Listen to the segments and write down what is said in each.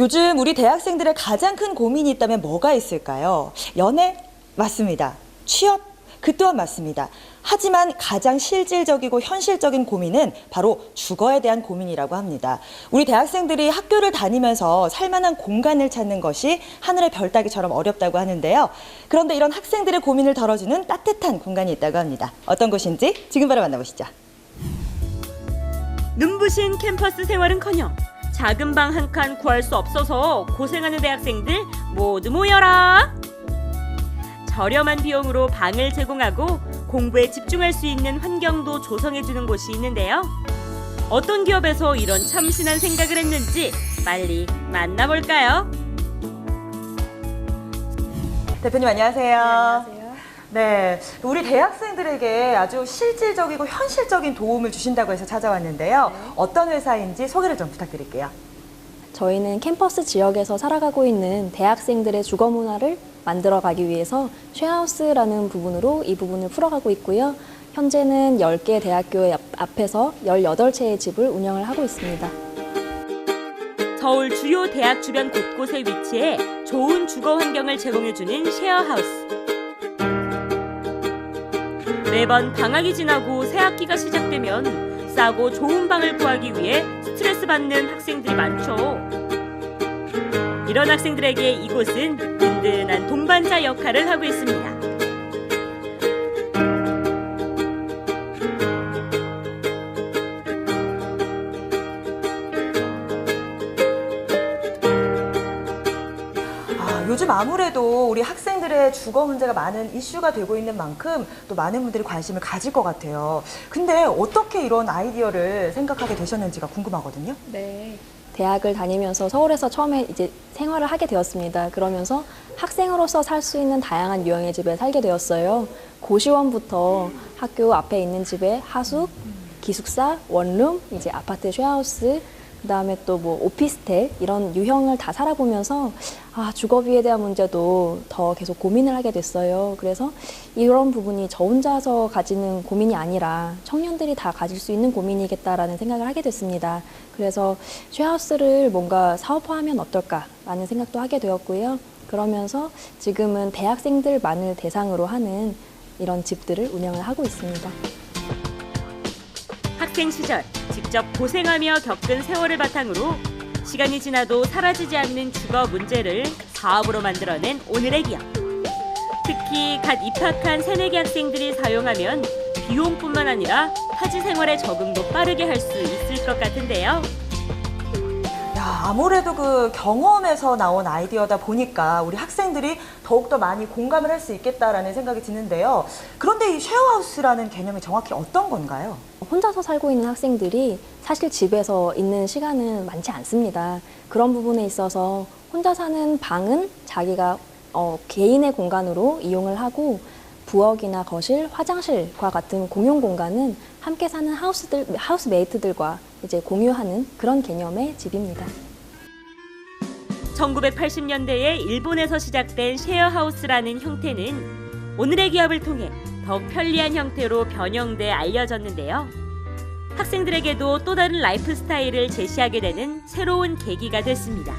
요즘 우리 대학생들의 가장 큰 고민이 있다면 뭐가 있을까요? 연애? 맞습니다. 취업? 그 또한 맞습니다. 하지만 가장 실질적이고 현실적인 고민은 바로 주거에 대한 고민이라고 합니다. 우리 대학생들이 학교를 다니면서 살만한 공간을 찾는 것이 하늘의 별 따기처럼 어렵다고 하는데요. 그런데 이런 학생들의 고민을 덜어주는 따뜻한 공간이 있다고 합니다. 어떤 곳인지 지금 바로 만나보시죠. 눈부신 캠퍼스 생활은커녕 작은 방 한 칸 구할 수 없어서 고생하는 대학생들 모두 모여라! 저렴한 비용으로 방을 제공하고 공부에 집중할 수 있는 환경도 조성해주는 곳이 있는데요. 어떤 기업에서 이런 참신한 생각을 했는지 빨리 만나볼까요? 대표님 안녕하세요. 안녕하세요. 네, 우리 대학생들에게 아주 실질적이고 현실적인 도움을 주신다고 해서 찾아왔는데요. 어떤 회사인지 소개를 좀 부탁드릴게요. 저희는 캠퍼스 지역에서 살아가고 있는 대학생들의 주거 문화를 만들어가기 위해서 쉐어하우스라는 부분으로 이 부분을 풀어가고 있고요. 현재는 10개 대학교 앞에서 18채의 집을 운영을 하고 있습니다. 서울 주요 대학 주변 곳곳에 위치해 좋은 주거 환경을 제공해주는 쉐어하우스. 매번 방학이 지나고 새학기가 시작되면 싸고 좋은 방을 구하기 위해 스트레스 받는 학생들이 많죠. 이런 학생들에게 이곳은 든든한 동반자 역할을 하고 있습니다. 요즘 아무래도 우리 학생들의 주거 문제가 많은 이슈가 되고 있는 만큼 또 많은 분들이 관심을 가질 것 같아요. 근데 어떻게 이런 아이디어를 생각하게 되셨는지가 궁금하거든요. 네. 대학을 다니면서 서울에서 처음에 이제 생활을 하게 되었습니다. 그러면서 학생으로서 살 수 있는 다양한 유형의 집에 살게 되었어요. 고시원부터 학교 앞에 있는 집에 하숙, 기숙사, 원룸, 이제 아파트 쉐어하우스, 그다음에 또 뭐 오피스텔 이런 유형을 다 살아보면서 주거비에 대한 문제도 더 계속 고민을 하게 됐어요. 그래서 이런 부분이 저 혼자서 가지는 고민이 아니라 청년들이 다 가질 수 있는 고민이겠다라는 생각을 하게 됐습니다. 그래서 쉐어하우스를 뭔가 사업화하면 어떨까라는 생각도 하게 되었고요. 그러면서 지금은 대학생들만을 대상으로 하는 이런 집들을 운영을 하고 있습니다. 학생 시절 직접 고생하며 겪은 세월을 바탕으로 시간이 지나도 사라지지 않는 주거 문제를 사업으로 만들어낸 오늘의 기업. 특히 갓 입학한 새내기 학생들이 사용하면 비용뿐만 아니라 타지 생활에 적응도 빠르게 할 수 있을 것 같은데요. 아무래도 그 경험에서 나온 아이디어다 보니까 우리 학생들이 더욱더 많이 공감을 할 수 있겠다라는 생각이 드는데요. 그런데 이 쉐어하우스라는 개념이 정확히 어떤 건가요? 혼자서 살고 있는 학생들이 사실 집에서 있는 시간은 많지 않습니다. 그런 부분에 있어서 혼자 사는 방은 자기가 개인의 공간으로 이용을 하고 부엌이나 거실, 화장실과 같은 공용 공간은 함께 사는 하우스메이트들과 이제 공유하는 그런 개념의 집입니다. 1980년대에 일본에서 시작된 쉐어하우스라는 형태는 오늘의 기업을 통해 더욱 편리한 형태로 변형돼 알려졌는데요. 학생들에게도 또 다른 라이프 스타일을 제시하게 되는 새로운 계기가 됐습니다.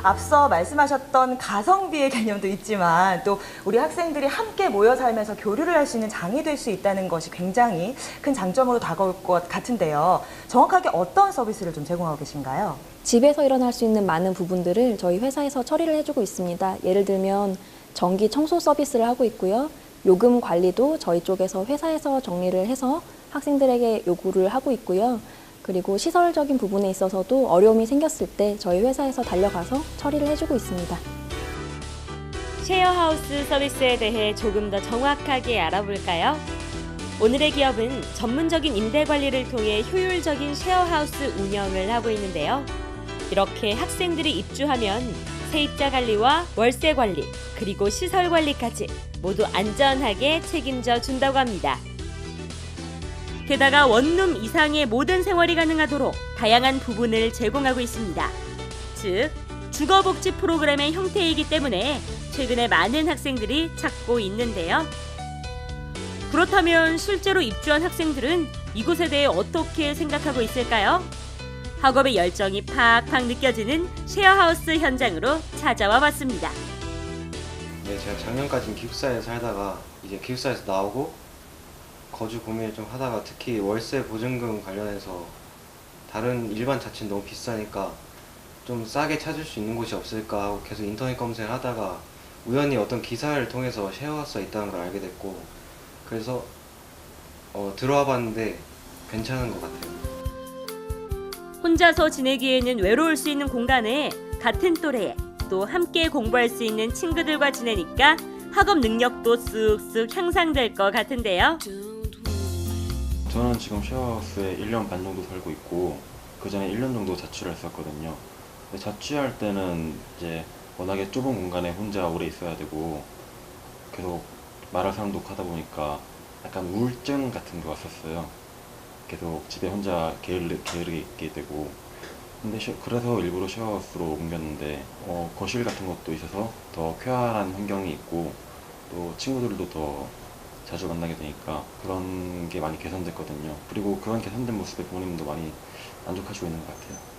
앞서 말씀하셨던 가성비의 개념도 있지만 또 우리 학생들이 함께 모여 살면서 교류를 할 수 있는 장이 될 수 있다는 것이 굉장히 큰 장점으로 다가올 것 같은데요. 정확하게 어떤 서비스를 좀 제공하고 계신가요? 집에서 일어날 수 있는 많은 부분들을 저희 회사에서 처리를 해주고 있습니다. 예를 들면 전기 청소 서비스를 하고 있고요. 요금 관리도 저희 쪽에서 회사에서 정리를 해서 학생들에게 요구를 하고 있고요. 그리고 시설적인 부분에 있어서도 어려움이 생겼을 때 저희 회사에서 달려가서 처리를 해주고 있습니다. 쉐어하우스 서비스에 대해 조금 더 정확하게 알아볼까요? 오늘의 기업은 전문적인 임대 관리를 통해 효율적인 쉐어하우스 운영을 하고 있는데요. 이렇게 학생들이 입주하면 세입자 관리와 월세 관리, 그리고 시설 관리까지 모두 안전하게 책임져 준다고 합니다. 게다가 원룸 이상의 모든 생활이 가능하도록 다양한 부분을 제공하고 있습니다. 즉, 주거복지 프로그램의 형태이기 때문에 최근에 많은 학생들이 찾고 있는데요. 그렇다면 실제로 입주한 학생들은 이곳에 대해 어떻게 생각하고 있을까요? 학업의 열정이 팍팍 느껴지는 쉐어하우스 현장으로 찾아와 봤습니다. 네, 제가 작년까지는 기숙사에 살다가 이제 기숙사에서 나오고 거주 고민을 좀 하다가 특히 월세 보증금 관련해서 다른 일반 자취는 너무 비싸니까 좀 싸게 찾을 수 있는 곳이 없을까 하고 계속 인터넷 검색을 하다가 우연히 어떤 기사를 통해서 쉐어하우스가 있다는 걸 알게 됐고 그래서 들어와 봤는데 괜찮은 것 같아요. 혼자서 지내기에는 외로울 수 있는 공간에 같은 또래에 또 함께 공부할 수 있는 친구들과 지내니까 학업 능력도 쑥쑥 향상될 것 같은데요. 저는 지금 쉐어하우스에 1년 반 정도 살고 있고 그 전에 1년 정도 자취를 했었거든요. 근데 자취할 때는 이제 워낙에 좁은 공간에 혼자 오래 있어야 되고 계속 말할 사람도 없고 하다 보니까 약간 우울증 같은 게 왔었어요. 계속 집에 혼자 게으르게 있게 되고 근데 그래서 일부러 쉐어하우스로 옮겼는데 거실 같은 것도 있어서 더 쾌활한 환경이 있고 또 친구들도 더 자주 만나게 되니까 그런 게 많이 개선됐거든요. 그리고 그런 개선된 모습에 부모님도 많이 만족하시고 있는 것 같아요.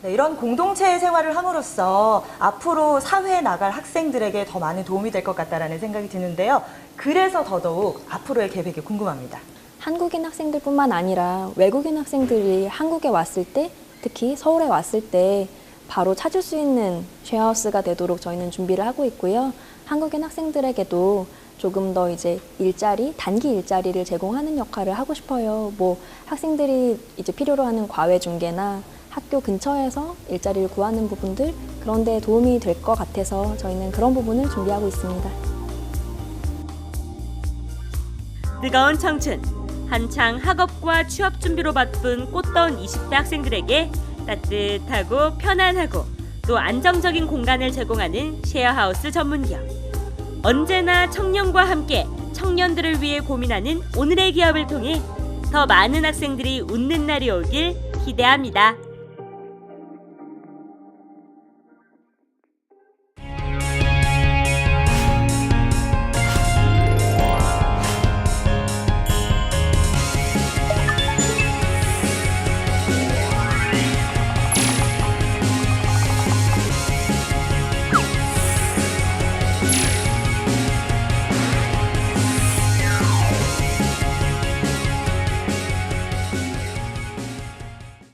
네, 이런 공동체 생활을 함으로써 앞으로 사회에 나갈 학생들에게 더 많은 도움이 될 것 같다라는 생각이 드는데요. 그래서 더더욱 앞으로의 계획이 궁금합니다. 한국인 학생들뿐만 아니라 외국인 학생들이 한국에 왔을 때, 특히 서울에 왔을 때 바로 찾을 수 있는 쉐어하우스가 되도록 저희는 준비를 하고 있고요. 한국인 학생들에게도 조금 더 이제 단기 일자리를 제공하는 역할을 하고 싶어요. 뭐 학생들이 이제 필요로 하는 과외 중개나 학교 근처에서 일자리를 구하는 부분들 그런 데 도움이 될 것 같아서 저희는 그런 부분을 준비하고 있습니다. 뜨거운 청춘, 한창 학업과 취업 준비로 바쁜 꽃다운 20대 학생들에게 따뜻하고 편안하고 또 안정적인 공간을 제공하는 쉐어하우스 전문기업. 언제나 청년과 함께 청년들을 위해 고민하는 오늘의 기업을 통해 더 많은 학생들이 웃는 날이 오길 기대합니다.